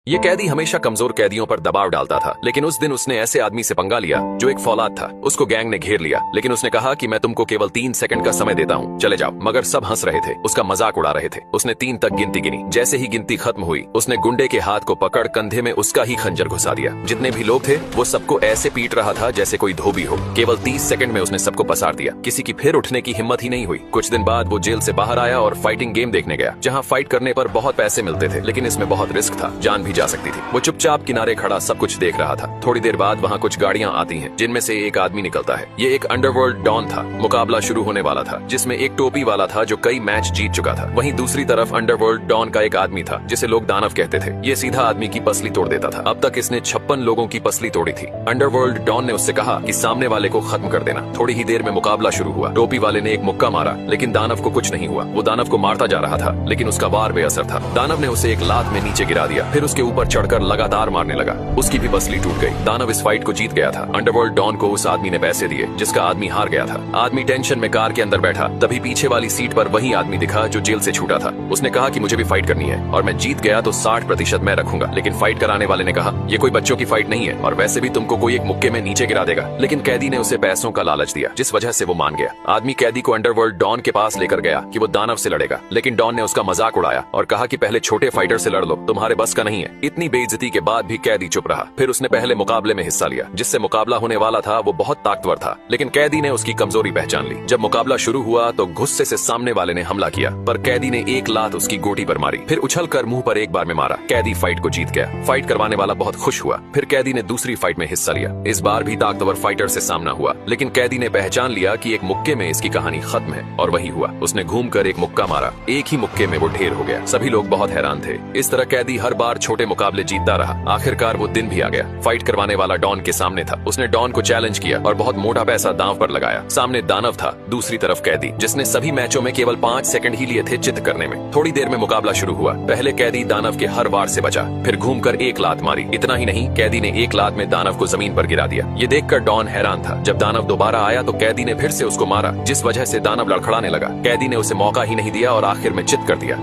ये कैदी हमेशा कमजोर कैदियों पर दबाव डालता था, लेकिन उस दिन उसने ऐसे आदमी से पंगा लिया जो एक फौलाद था। उसको गैंग ने घेर लिया, लेकिन उसने कहा कि मैं तुमको केवल 3 सेकंड का समय देता हूँ, चले जाओ। मगर सब हंस रहे थे, उसका मजाक उड़ा रहे थे। उसने 3 तक गिनती गिनी। जैसे ही गिनती खत्म हुई, उसने गुंडे के हाथ को पकड़ कंधे में उसका ही खंजर घुसा दिया। जितने भी लोग थे वो सबको ऐसे पीट रहा था जैसे कोई धोबी हो। केवल 30 सेकंड में उसने सबको पसार दिया। किसी की फिर उठने की हिम्मत ही नहीं हुई। कुछ दिन बाद वो जेल से बाहर आया और फाइटिंग गेम देखने गया, जहाँ फाइट करने पर बहुत पैसे मिलते थे, लेकिन इसमें बहुत रिस्क था, जान भी जा सकती थी। वो चुपचाप किनारे खड़ा सब कुछ देख रहा था। थोड़ी देर बाद वहाँ कुछ गाड़ियाँ आती हैं, जिनमें से एक आदमी निकलता है। ये एक अंडरवर्ल्ड डॉन था। मुकाबला शुरू होने वाला था, जिसमें एक टोपी वाला था जो कई मैच जीत चुका था। वहीं दूसरी तरफ अंडरवर्ल्ड डॉन का एक आदमी था जिसे लोग दानव कहते थे। ये सीधा आदमी की पसली तोड़ देता था। अब तक इसने 56 लोगों की पसली तोड़ी थी। अंडरवर्ल्ड डॉन ने उससे कहा कि सामने वाले को खत्म कर देना। थोड़ी ही देर में मुकाबला शुरू हुआ। टोपी वाले ने एक मुक्का मारा, लेकिन दानव को कुछ नहीं हुआ। वो दानव को मारता जा रहा था, लेकिन उसका वार बेअसर था। दानव ने उसे एक लात में नीचे गिरा दिया, फिर उसके ऊपर चढ़कर लगातार मारने लगा। उसकी भी पसली टूट गई। दानव इस फाइट को जीत गया था। अंडरवर्ल्ड डॉन को उस आदमी ने पैसे दिए जिसका आदमी हार गया था। आदमी टेंशन में कार के अंदर बैठा, तभी पीछे वाली सीट पर वही आदमी दिखा जो जेल से छूटा था। उसने कहा कि मुझे भी फाइट करनी है और मैं जीत गया तो 60% मैं रखूंगा। लेकिन फाइट कराने वाले ने कहा, ये कोई बच्चों की फाइट नहीं है और वैसे भी तुमको कोई एक मुक्के में नीचे गिरा देगा। लेकिन कैदी ने उसे पैसों का लालच दिया, जिस वजह से वो मान गया। आदमी कैदी को अंडरवर्ल्ड डॉन के पास लेकर गया कि वो दानव से लड़ेगा, लेकिन डॉन ने उसका मजाक उड़ाया और कहा कि पहले छोटे फाइटर से लड़ लो, तुम्हारे बस का नहीं है। इतनी बेइज्जती के बाद भी कैदी चुप रहा। फिर उसने पहले मुकाबले में हिस्सा लिया। जिससे मुकाबला होने वाला था वो बहुत ताकतवर था, लेकिन कैदी ने उसकी कमजोरी पहचान ली। जब मुकाबला शुरू हुआ तो गुस्से से सामने वाले ने हमला किया, पर कैदी ने एक लात उसकी गोटी पर मारी, फिर उछलकर मुंह पर एक बार में मारा। कैदी फाइट को जीत गया। फाइट करवाने वाला बहुत खुश हुआ। फिर कैदी ने दूसरी फाइट में हिस्सा लिया। इस बार भी ताकतवर फाइटर से सामना हुआ, लेकिन कैदी ने पहचान लिया कि एक मुक्के में इसकी कहानी खत्म है, और वही हुआ। उसने घूमकर एक मुक्का मारा। एक ही मुक्के में वो ढेर हो गया। सभी लोग बहुत हैरान थे। इस तरह कैदी हर बार छोटे मुकाबले जीतता रहा। आखिरकार वो दिन भी आ गया। फाइट करवाने वाला डॉन के सामने था। उसने डॉन को चैलेंज किया और बहुत मोटा पैसा दांव पर लगाया। सामने दानव था, दूसरी तरफ कैदी, जिसने सभी मैचों में केवल 5 सेकंड ही लिए थे चित करने में। थोड़ी देर में मुकाबला शुरू हुआ। पहले कैदी दानव के हर वार से बचा, फिर घूमकर एक लात मारी। इतना ही नहीं, कैदी ने एक लात में दानव को जमीन पर गिरा दिया। ये देखकर डॉन हैरान था। जब दानव दोबारा आया तो कैदी ने फिर से उसको मारा, जिस वजह से दानव लड़खड़ाने लगा। कैदी ने उसे मौका ही नहीं दिया और आखिर में चित कर दिया।